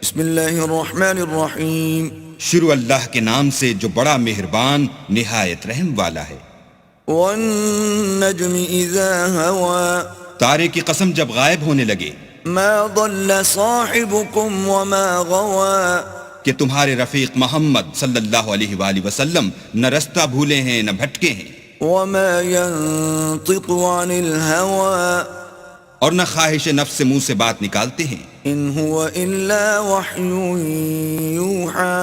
بسم اللہ الرحمن الرحیم. شروع اللہ کے نام سے جو بڑا مہربان نہایت رحم والا ہے. والنجم اذا هوى تارے کی قسم جب غائب ہونے لگے. ما ضل صاحبكم وما غوى کہ تمہارے رفیق محمد صلی اللہ علیہ وآلہ وسلم نہ رستہ بھولے ہیں نہ بھٹکے ہیں. وما ينطق عن الهوى اور نہ خواہش نفس سے منہ سے بات نکالتے ہیں. ان هو الا وحی یوحى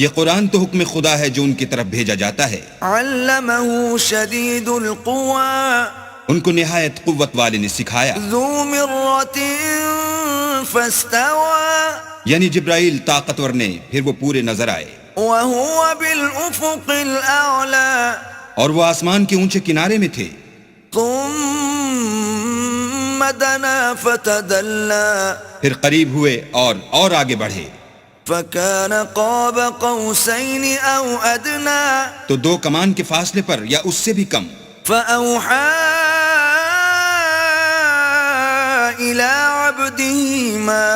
یہ قرآن تو حکم خدا ہے جو ان کی طرف بھیجا جاتا ہے. علمه شدید القوى ان کو نہایت قوت والے نے سکھایا. ذو مرة فاستوى یعنی جبرائیل طاقتور نے پھر وہ پورے نظر آئے. وهو بالافق الاعلى اور وہ آسمان کے اونچے کنارے میں تھے. ثم دنا فتدلى پھر قریب ہوئے اور آگے بڑھے. فكان قاب قوسين او ادنى تو دو کمان کے فاصلے پر یا اس سے بھی کم. فاوحى الى عبده ما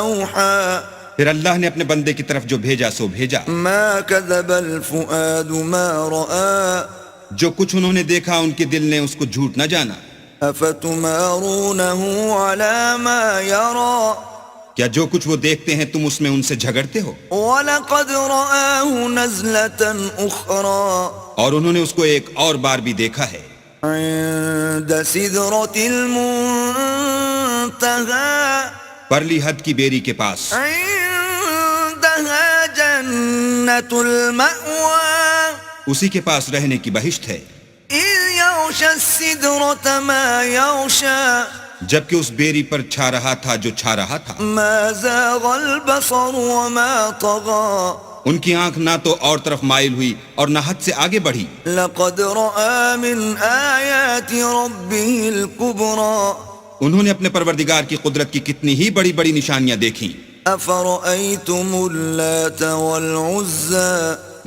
اوحى پھر اللہ نے اپنے بندے کی طرف جو بھیجا سو بھیجا. ما كذب الفؤاد ما رأى جو کچھ انہوں نے دیکھا ان کے دل نے اس کو جھوٹ نہ جانا. افتمارونه على ما يرى کیا جو کچھ وہ دیکھتے ہیں تم اس میں ان سے جھگڑتے ہو؟ ولقد رآه نزلة اخرى اور انہوں نے اس کو ایک اور بار بھی دیکھا ہے. عند سدرة المنتهى پرلی حد کی بیری کے پاس. عندها جنة المأوى اسی کے پاس رہنے کی بہشت ہے. إذ يغشى السدرة ما يغشى جبکہ اس بیری پر چھا رہا تھا جو چھا رہا تھا. ما زاغ البصر وما طغى ان کی آنکھ نہ تو اور طرف مائل ہوئی اور نہ حد سے آگے بڑھی. لقد رأى من آيات ربه الكبرى انہوں نے اپنے پروردگار کی قدرت کی کتنی ہی بڑی بڑی نشانیاں دیکھیں. أفرأيتم اللات والعزى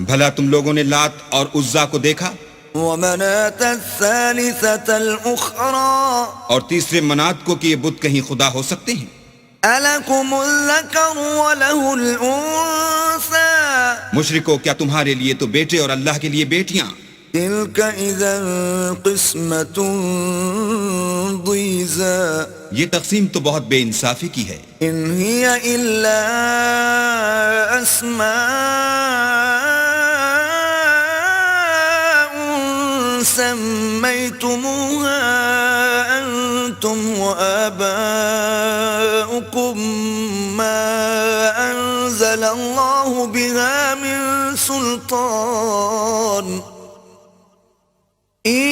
بھلا تم لوگوں نے لات اور عزا کو دیکھا ومناة الثالثة الأخرى اور تیسرے منات کو کہ یہ بت کہیں خدا ہو سکتے ہیں. ألكم الذكر وله الأنثى مشرکو کیا تمہارے لیے تو بیٹے اور اللہ کے لیے بیٹیاں؟ تلك إذا قسمة ضيزى یہ تقسیم تو بہت بے انصافی کی ہے. إن هي إلا أسماء سميتموها أنتم وآباؤكم ما أنزل الله بها من سلطان إن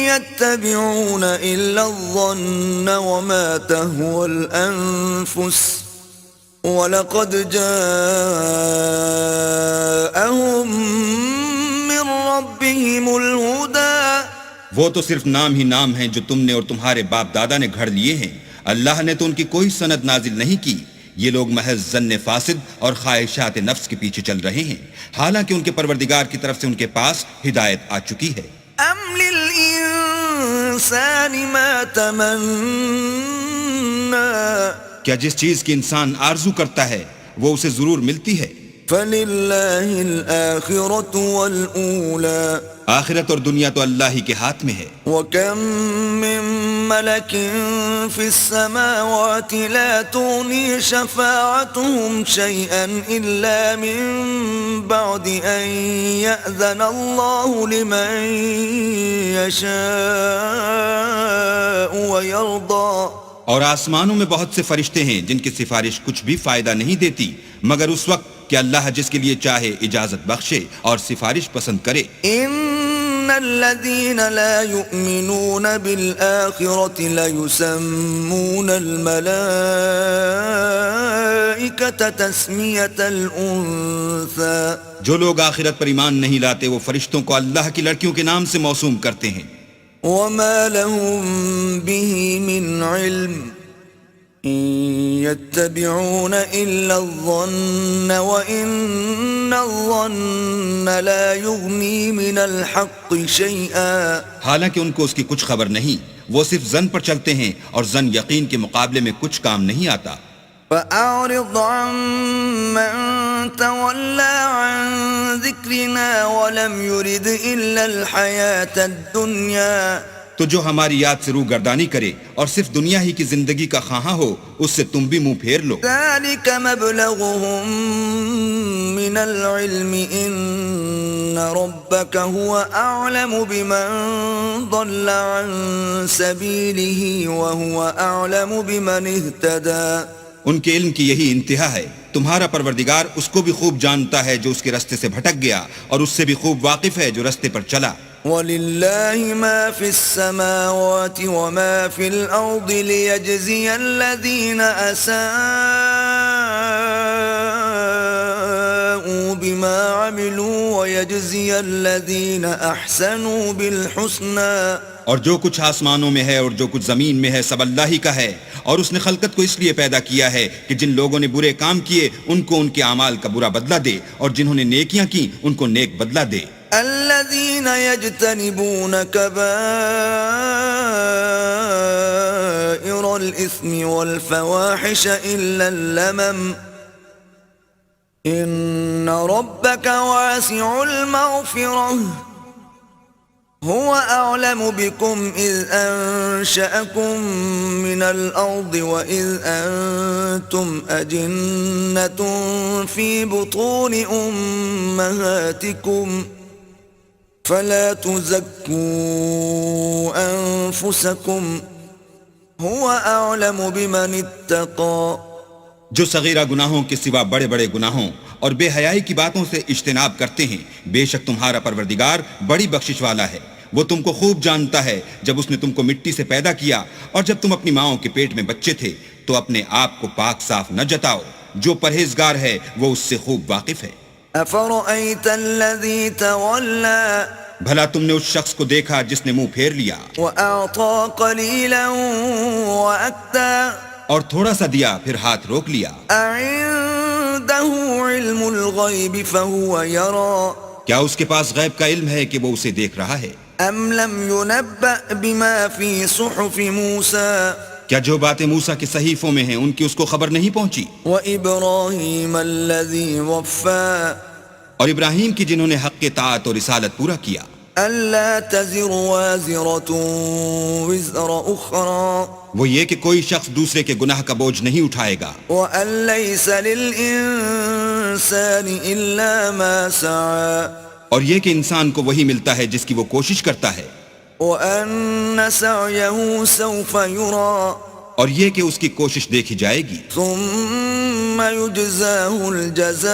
يتبعون إلا الظن وما تهوى الأنفس وَلَقَدْ جَاءَهُمْ مِنْ رَبِّهِمُ الْهُدَى وہ تو صرف نام ہی نام ہیں جو تم نے اور تمہارے باپ دادا نے گھڑ لیے ہیں. اللہ نے تو ان کی کوئی سند نازل نہیں کی. یہ لوگ محض ظن فاسد اور خواہشات نفس کے پیچھے چل رہے ہیں حالانکہ ان کے پروردگار کی طرف سے ان کے پاس ہدایت آ چکی ہے. أَمْ لِلْإِنسَانِ مَا تَمَنَّى کیا جس چیز کی انسان آرزو کرتا ہے وہ اسے ضرور ملتی ہے. فَلِلَّهِ الْآخِرَةُ وَالْأُولَى آخرت اور دنیا تو اللہ ہی کے ہاتھ میں ہے. وَكَمْ مِن مَلَكٍ فِي السَّمَاوَاتِ لَا تُغْنِي شَفَاعَتُهُمْ شَيْئًا إِلَّا مِن بَعْدِ أَن يَأْذَنَ اللَّهُ لِمَن يَشَاءُ وَيَرْضَى اور آسمانوں میں بہت سے فرشتے ہیں جن کی سفارش کچھ بھی فائدہ نہیں دیتی مگر اس وقت کہ اللہ جس کے لیے چاہے اجازت بخشے اور سفارش پسند کرے. ان الذين لا يؤمنون بالآخرة ليسمون الملائكة تسمية الأنثى جو لوگ آخرت پر ایمان نہیں لاتے وہ فرشتوں کو اللہ کی لڑکیوں کے نام سے موسوم کرتے ہیں. وما لهم به من علم إن يتبعون إلا الظن وإن الظن لا يغني من الحق شيئا. حالانکہ ان کو اس کی کچھ خبر نہیں، وہ صرف زن پر چلتے ہیں اور زن یقین کے مقابلے میں کچھ کام نہیں آتا. فأعرض عمن تولى عن ذكرنا ولم يرد إلا الحياة الدنيا. تو جو ہماری یاد سے روگردانی کرے اور صرف دنیا ہی کی زندگی کا خواہاں ہو، اس سے تم بھی منہ پھیر لو. ذلك مبلغهم من العلم إن ربك هو أعلم بمن ضل عن سبيله وهو أعلم بمن اهتدى. ان کے علم کی یہی انتہا ہے. تمہارا پروردگار اس کو بھی خوب جانتا ہے جو اس کے رستے سے بھٹک گیا، اور اس سے بھی خوب واقف ہے جو رستے پر چلا. وَلِلَّهِ مَا فِي السَّمَاوَاتِ وَمَا فِي الْأَرْضِ لِيَجْزِيَ الَّذِينَ أَسَاءُوا بِمَا عَمِلُوا وَيَجْزِيَ الَّذِينَ أَحْسَنُوا بِالْحُسْنَى. اور جو کچھ آسمانوں میں ہے اور جو کچھ زمین میں ہے سب اللہ ہی کا ہے، اور اس نے خلقت کو اس لیے پیدا کیا ہے کہ جن لوگوں نے برے کام کیے ان کو ان کے اعمال کا برا بدلہ دے، اور جنہوں نے نیکیاں کی ان کو نیک بدلہ دے. الذين يجتنبون كبائر الإثم والفواحش إلا اللمم إن ربك واسع المغفرة هو أعلم بكم إذ أنشأكم من الأرض وإذ أنتم أجنة في بطون أمهاتكم فلا تزكوا أنفسكم هو أعلم بمن اتقى. جو صغیرہ گناہوں کے سوا بڑے بڑے گناہوں اور بے حیائی کی باتوں سے اجتناب کرتے ہیں، بے شک تمہارا پروردگار بڑی بخشش والا ہے. وہ تم کو خوب جانتا ہے جب اس نے تم کو مٹی سے پیدا کیا اور جب تم اپنی ماؤں کے پیٹ میں بچے تھے. تو اپنے آپ کو پاک صاف نہ جتاؤ، جو پرہیزگار ہے وہ اس سے خوب واقف ہے. أفرأيت الذي تولى بھلا تم نے اس شخص کو دیکھا جس نے منہ پھیر لیا وأعطى قليلا وأكدى اور تھوڑا سا دیا پھر ہاتھ روک لیا. أعنده علم الغيب فهو يرى کیا اس کے پاس غیب کا علم ہے کہ وہ اسے دیکھ رہا ہے؟ أم لم ينبأ بما في صحف موسى کیا جو باتیں موسیٰ کے صحیفوں میں ہیں ان کی اس کو خبر نہیں پہنچی؟ وإبراهيم الذي وفى اور ابراہیم کی جنہوں نے حق طاعت اور رسالت پورا کیا. ألا تزر وازرة وزر أخرى وہ یہ کہ کوئی شخص دوسرے کے گناہ کا بوجھ نہیں اٹھائے گا، وأن ليس للإنسان إلا ما سعى اور یہ کہ انسان کو وہی ملتا ہے جس کی وہ کوشش کرتا ہے، وأن سعيه سوف يرى اور یہ کہ اس کی کوشش دیکھی جائے گی. ثم يجزاه الجزاء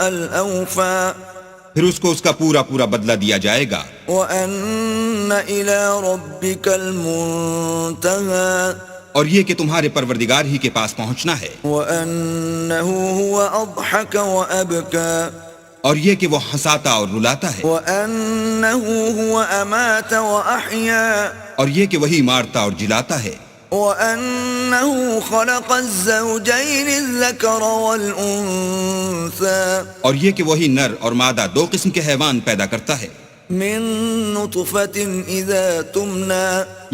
الأوفى پھر اس کو اس کا پورا پورا بدلہ دیا جائے گا. وأن إلى ربك المنتهى اور یہ کہ تمہارے پروردگار ہی کے پاس پہنچنا ہے. وأنه هو أضحك وأبكى اور یہ کہ وہ ہنساتا اور رلاتا ہے. وأنه هو أمات وأحيا اور یہ کہ وہی مارتا اور جلاتا ہے. وأنه خلق الزوجين الذكر والأنثى اور یہ کہ وہی نر اور مادہ دو قسم کے حیوان پیدا کرتا ہے. من نطفة إذا تمنى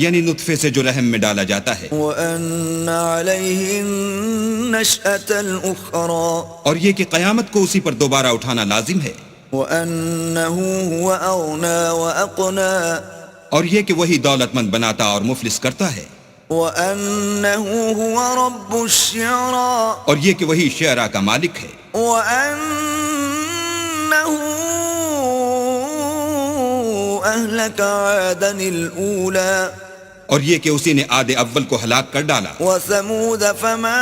یعنی نطفے سے جو رحم میں ڈالا جاتا ہے. وأن عليه النشأة الأخرى اور یہ کہ قیامت کو اسی پر دوبارہ اٹھانا لازم ہے. وأنه هو أغنى وأقنى اور یہ کہ وہی دولت مند بناتا اور مفلس کرتا ہے. وأنه هو رب الشعرى اور یہ کہ وہی شعرا کا مالک ہے. وأنه أهلك عادا الأولى اور یہ کہ اسی نے عاد اول کو ہلاک کر ڈالا. وثمود فما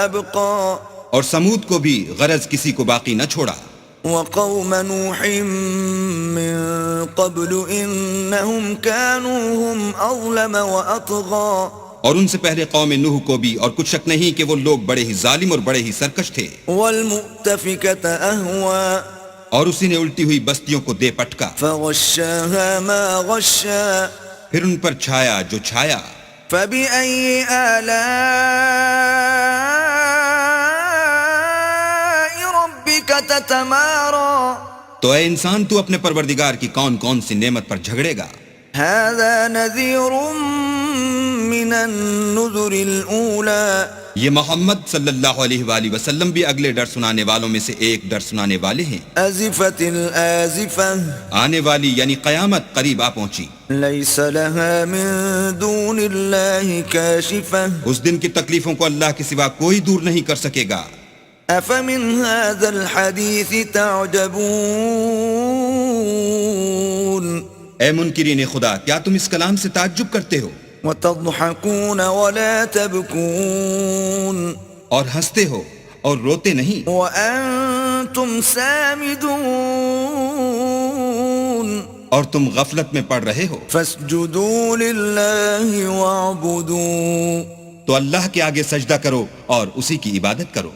أبقى اور سمود کو بھی غرض کسی کو باقی نہ چھوڑا. وقوم نوح من قبل إنهم كانوا هم أظلم وأطغى اور ان سے پہلے قوم نوح کو بھی، اور کچھ شک نہیں کہ وہ لوگ بڑے ہی ظالم اور بڑے ہی سرکش تھے. والمؤتفكة أهوى اور اسی نے الٹی ہوئی بستیوں کو دے پٹکا. فغشاها ما غشا پھر ان پر چھایا جو چھایا. فبأي آلاء ربك تتمارى تو اے انسان تو اپنے پروردگار کی کون کون سی نعمت پر جھگڑے گا. هذا نذير من النذر الأولى یہ محمد صلی اللہ علیہ وآلہ وسلم بھی اگلے ڈر سنانے والوں میں سے ایک ڈر سنانے والے ہیں. أزفت الآزفة آنے والی یعنی قیامت قریب آ پہنچی. ليس لها من دون الله كاشفة اس دن کی تکلیفوں کو اللہ کے سوا کوئی دور نہیں کر سکے گا. أفمن هذا الحديث تعجبون اے منکرین خدا، کیا تم اس کلام سے تعجب کرتے ہو وتضحكون ولا تبكون اور ہنستے ہو اور روتے نہیں وأنتم سامدون اور تم غفلت میں پڑ رہے ہو؟ فاسجدوا لله واعبدوا تو اللہ کے آگے سجدہ کرو اور اسی کی عبادت کرو.